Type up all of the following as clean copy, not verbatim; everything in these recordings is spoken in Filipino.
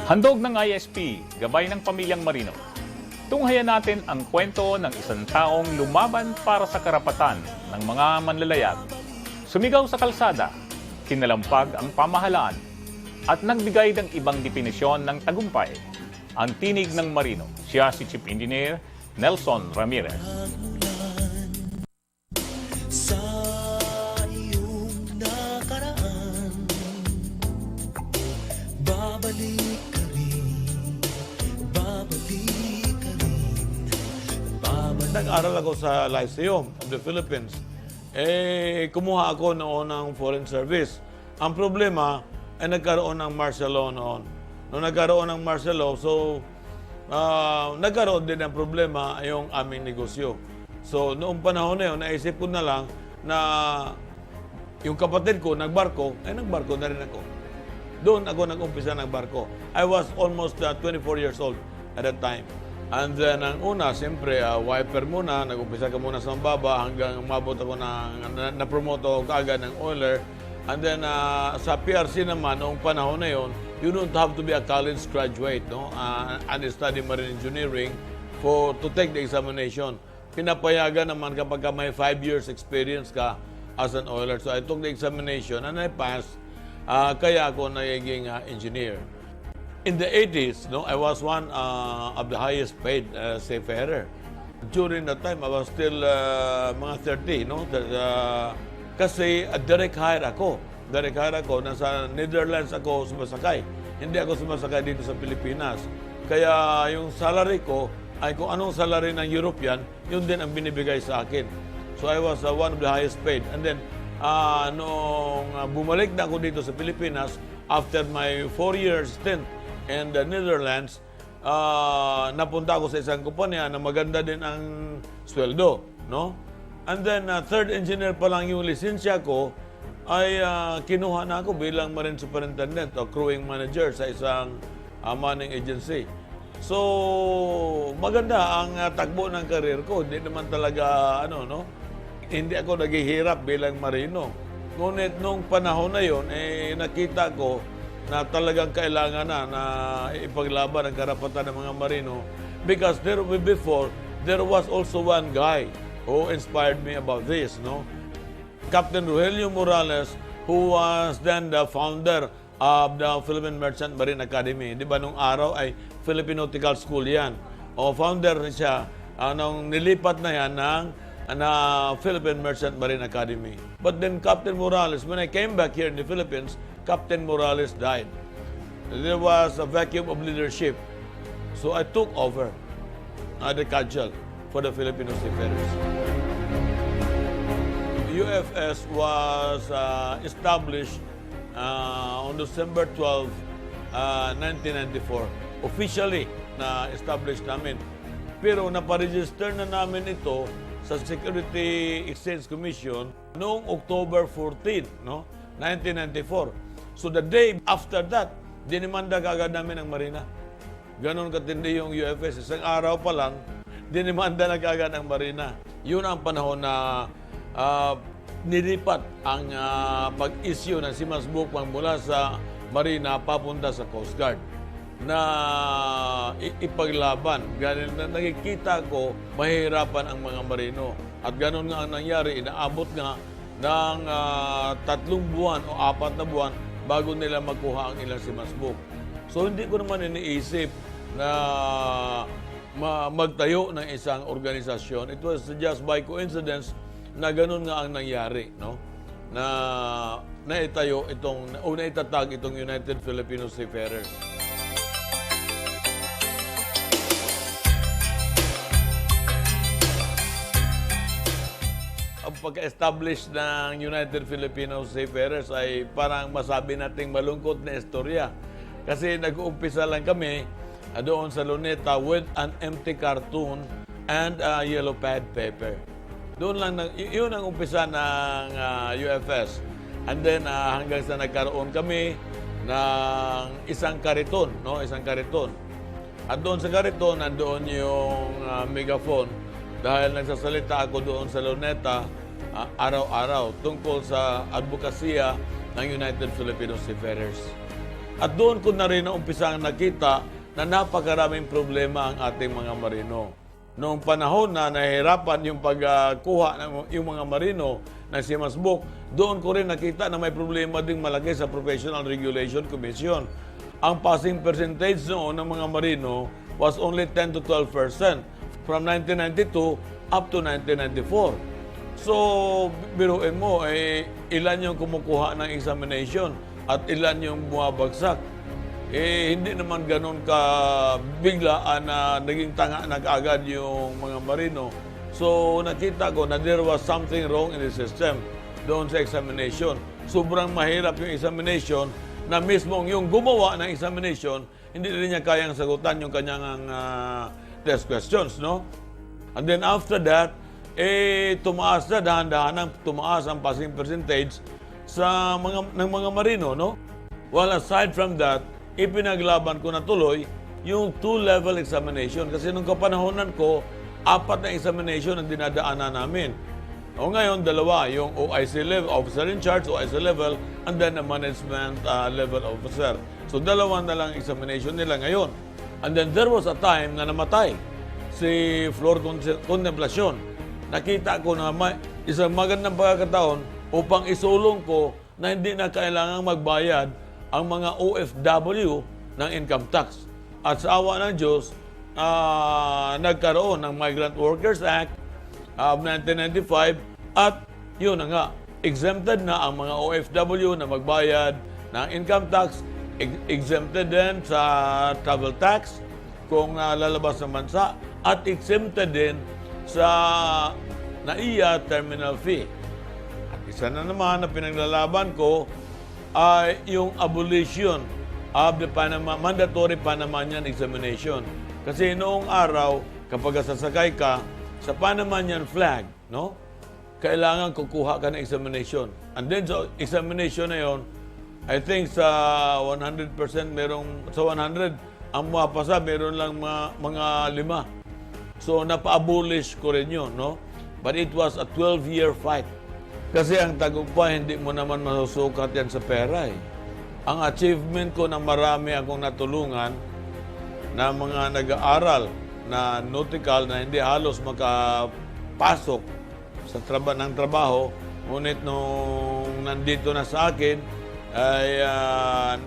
Handog ng ISP, gabay ng pamilyang Marino. Tunghayan natin ang kwento ng isang taong lumaban para sa karapatan ng mga manlalayag. Sumigaw sa kalsada, kinalampag ang pamahalaan, at nagbigay ng ibang definisyon ng tagumpay. Ang tinig ng Marino, siya si Chief Engineer Nelson Ramirez. Sa iyong nakaraan, babalik ka rin, babalik ka rin, babalik. Nag-aral ako sa Lyceum of the Philippines. Kumuha ako noon ng foreign service. Ang problema ay nagkaroon ng martial law noon. Nung nagkaroon ng martial law, so nagkaroon din ng problema yung aming negosyo. So noong panahon na yun, naisip ko na lang na yung kapatid ko nagbarko, nagbarko na rin ako. Doon ako nag-umpisa nagbarko. I was almost 24 years old at that time. And then, ang una, siyempre, wiper muna. Nag-umpisa ka muna sa mababa hanggang umabot ako na-promote ako kaagad ng oiler. And then, sa PRC naman, noong panahon na yon, you don't have to be a college graduate, no? And study marine engineering to take the examination. Pinapayagan naman kapag may 5 years experience ka as an oiler. So, I took the examination and I passed. Kaya ako nagiging engineer. In the 80s, no, I was one of the highest paid seafarer. During that time, I was still mga 30, no? Kasi direct hire ako. Direct hire ako. Nasa Netherlands ako sumasakay. Hindi ako sumasakay dito sa Pilipinas. Kaya yung salary ko ay kung anong salary ng European, yun din ang binibigay sa akin. So I was one of the highest paid. And then, noong bumalik na ako dito sa Pilipinas, after my 4 years stint in the Netherlands, napunta ako sa isang kumpanya na maganda din ang sweldo, no? And then, third engineer pa lang yung lisensya ko, ay kinuha na ako bilang marine superintendent o crewing manager sa isang manning agency. So, maganda ang takbo ng karir ko. Hindi naman talaga, hindi ako naghihirap bilang marino. Ngunit nung panahon na yon, nakita ko na talagang kailangan na ipaglaban ang karapatan ng mga marino because before, there was also one guy who inspired me about this, no? Captain Rogelio Morales, who was then the founder of the Philippine Merchant Marine Academy. Di ba nung araw ay Philippine Nautical School yan. O founder siya nung nilipat na yan ng Philippine Merchant Marine Academy. But then Captain Morales, when I came back here in the Philippines, Captain Morales died. There was a vacuum of leadership. So I took over the cudgel for the Filipino seafarers. UFS was established on December 12, 1994. Officially na-establish namin. Pero naparegister na namin ito sa Security Exchange Commission noong October 14, no? 1994. So the day after that, dinimanda kagad namin ang Marina. Ganon katindi yung UFS. Isang araw pa lang, dinimanda na kagad ang Marina. Yun ang panahon na nilipat ang pag-issue ng Seaman's Book mula sa Marina papunta sa Coast Guard na ipaglaban. Ganun na nakikita ko, mahihirapan ang mga marino. At ganun nga ang nangyari, inaabot nga ng 3 buwan o 4 na buwan bago nila magkuha ang ilang Seaman's Book. So hindi ko naman iniisip na magtayo ng isang organisasyon. It was just by coincidence na ganun nga ang nangyari, no? Na naitayo naitatag itong United Filipino Seafarers. Ang pagka-establish ng United Filipino Seafarers ay parang masabi nating malungkot na istorya. Kasi nag-uumpisa lang kami doon sa Luneta with an empty cartoon and yellow pad paper. Doon lang, yun ang umpisa ng UFS. And then hanggang sa nagkaroon kami ng isang kariton, no? Isang kariton. At doon sa kariton, nandoon yung megaphone. Dahil nagsasalita ako doon sa Luneta araw-araw tungkol sa advokasya ng United Filipino Seafarers. At doon ko na rin umpisang nakita na napakaraming problema ang ating mga marino. Noong panahon na nahihirapan yung pagkuha ng yung mga marino ng Seamen's Book, doon ko rin nakita na may problema ding malaki sa Professional Regulation Commission. Ang passing percentage noon ng mga marino was only 10 to 12% from 1992 up to 1994. So, biruin mo, ilan yung kumukuha ng examination at ilan yung bumabagsak. Hindi naman ganun ka biglaan na naging tanga na kaagad yung mga marino. So, nakita ko na there was something wrong in the system doon sa examination. Sobrang mahirap yung examination na mismong yung gumawa ng examination, hindi rin niya kayang sagutan yung kanyang test questions, no? And then after that, tumaas na, dahan-dahan tumaas ang passing percentage sa ng mga marino, no? Well, aside from that, ipinaglaban ko na tuloy yung 2-level examination. Kasi nung kapanahonan ko, 4 na examination ang dinadaanan namin. O ngayon, 2, yung OIC level, officer in charge, OIC level, and then the management level officer. So, 2 na lang examination nila ngayon. And then there was a time na namatay si Flor Contemplacion. Nakita ko na isang magandang pagkakataon upang isulong ko na hindi na kailangang magbayad ang mga OFW ng income tax. At sa awa ng Diyos, nagkaroon ng Migrant Workers Act of 1995 at yun na nga, exempted na ang mga OFW na magbayad ng income tax, exempted din sa travel tax kung lalabas ng bansa, at exempted din sa NAIA terminal fee. At isa na naman na pinaglalaban ko ay yung abolition of the mandatory Panamanian examination. Kasi noong araw, kapag sasakay ka sa Panamanian flag, no? Kailangan kukuha ka ng examination. And then sa examination na yon, I think sa 100% sa 100, ang mapasa, meron lang mga 5. So, napa-abolish ko rin yun, no? But it was a 12-year fight. Kasi ang tagumpay, hindi mo naman masusukat yan sa pera, eh. Ang achievement ko na marami akong natulungan na mga nag-aaral na nautical na hindi halos makapasok sa ng trabaho, ngunit nung nandito na sa akin, ay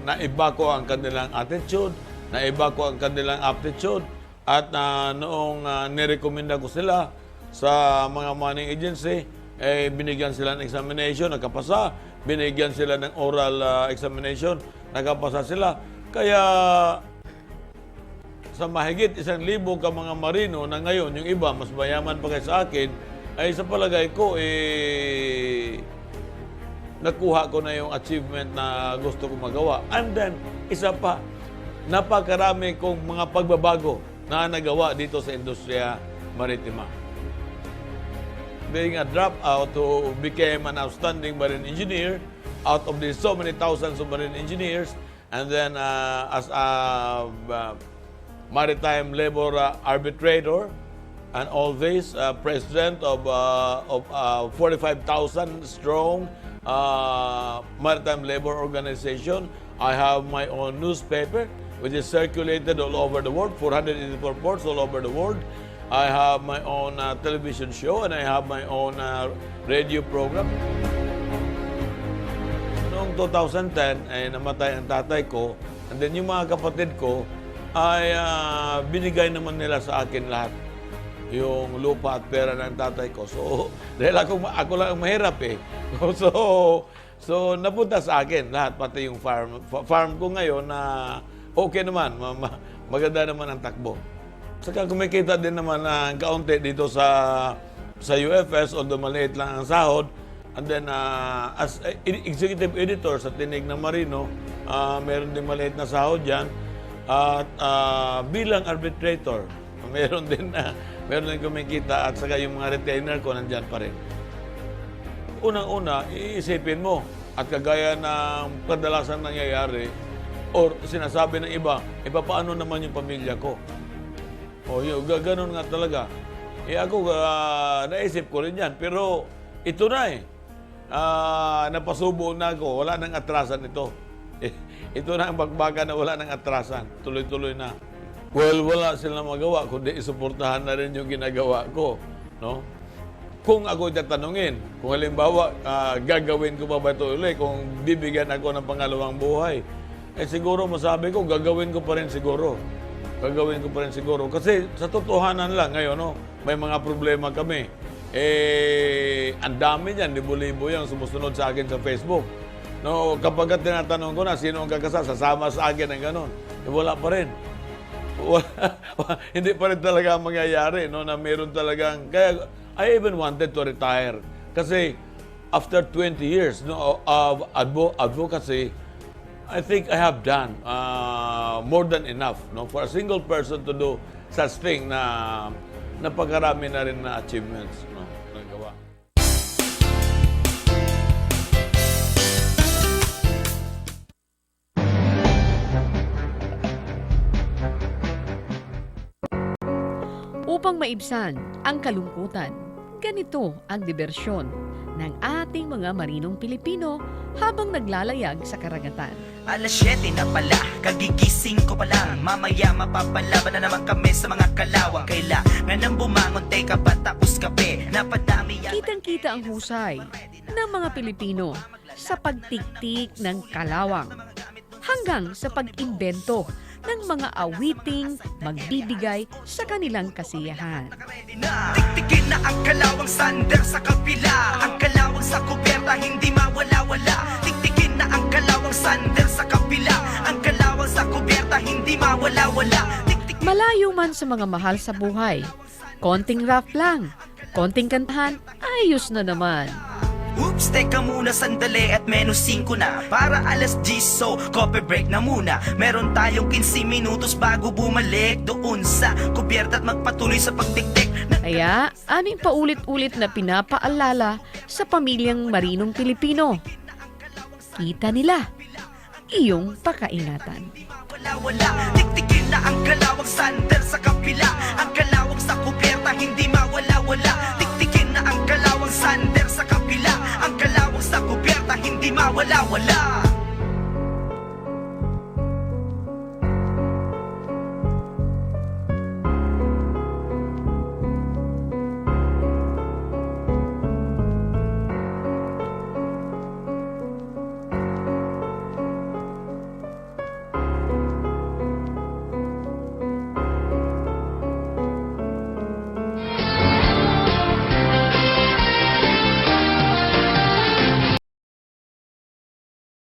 naiba ko ang kanilang attitude, naiba ko ang kanilang aptitude, at noong nirekomenda ko sila sa mga money agency, binigyan sila ng examination, nakapasa. Binigyan sila ng oral examination, nakapasa sila. Kaya sa mahigit 1,000 ka mga marino na ngayon, yung iba, mas mayaman pa kayo sa akin, ay sa palagay ko, nakuha ko na yung achievement na gusto ko magawa. And then, isa pa, napakarami kong mga pagbabago na nagawa dito sa industriya maritima. Being a dropout who became an outstanding marine engineer out of the so many thousands of marine engineers, and then as a maritime labor arbitrator, and all this, president of 45,000 strong maritime labor organization. I have my own newspaper which is circulated all over the world, 484 ports all over the world. I have my own television show, and I have my own radio program. Noong 2010, ay namatay ang tatay ko, and then yung mga kapatid ko ay binigay naman nila sa akin lahat yung lupa at pera ng tatay ko. So, dahil ako lang ang mahirap eh. So napunta sa akin lahat, pati yung farm ko ngayon na okay naman, maganda naman ang takbo. Saka kumikita din naman ng kaunti dito sa UFS, although maliit lang ang sahod. And then, as executive editor sa Tinig ng Marino, meron din maliit na sahod dyan. At bilang arbitrator, meron din kumikita, at saka yung mga retainer ko nandyan pa rin. Unang-una, iisipin mo, at kagaya ng kadalasan nangyayari, or sinasabi ng iba, paano naman yung pamilya ko? O yun, ganun nga talaga. Ako, naisip ko rin yan. Pero ito na napasubo na ako. Wala nang atrasan ito. Ito na ang bakbakan na wala ng atrasan. Tuloy-tuloy na. Well, wala silang magawa, kundi isuportahan na rin yung ginagawa ko. No? Kung ako tatanungin, kung halimbawa, gagawin ko pa ba ito ulit, kung bibigyan ako ng pangalawang buhay, siguro masabi ko, gagawin ko pa rin siguro. Gagawin ko pa rin siguro. Kasi sa totohanan lang ngayon, no, may mga problema kami. Ang dami niyan, libo-libo yan, sumusunod sa akin sa Facebook. No, kapag tinatanong ko na sino ang kakasal, sasama sa akin ng gano'n. Wala pa rin. Hindi pa rin talaga mangyayari, no, na meron talagang, kaya I even wanted to retire kasi after 20 years, no, of advocacy, I think I have done more than enough, no, for a single person to do such thing na napakarami na rin na achievements, no, nagawa. Upang maibsan ang kalungkutan, ganito ang diversyon ng ating mga marinong Pilipino habang naglalayag sa karagatan. Alas 7 na pala, kagigising ko pa lang. Mamaya mapapalaban na naman kami sa mga kalawang. Kailangan nang bumangon, teka ba tapos kape? Napadami yan. Kitang-kita ang husay ng mga Pilipino sa pagtiktik ng kalawang hanggang sa pag-imbento ng mga awiting magbibigay sa kanilang kasiyahan. Tiktikin na ang kalawang sander sa kapila. Ang kalawang sa kuberta hindi mawala-wala. Tiktikin na ang kalawang sander sa kapila. Ang kalawang sa kuberta hindi mawala-wala. Malayo man sa mga mahal sa buhay, konting rap lang, konting kantahan, ayos na naman. Oops, teka muna sandali at menos 5 na. Para alas 10, so coffee break na muna. Meron tayong 15 minutos bago bumalik doon sa kubyerta at magpatuloy sa pagtiktik. Kaya aming paulit-ulit na pinapaalala sa pamilyang marinong Pilipino. Kita nila, iyong pakaingatan. Wala-wala, tiktikin na ang kalawang sander sa kapila. Ang kalawang sa kubyerta hindi mawala-wala. Tiktikin na ang kalawang sander sa kapila. Ang kalawang sa kubyerta hindi mawala-wala.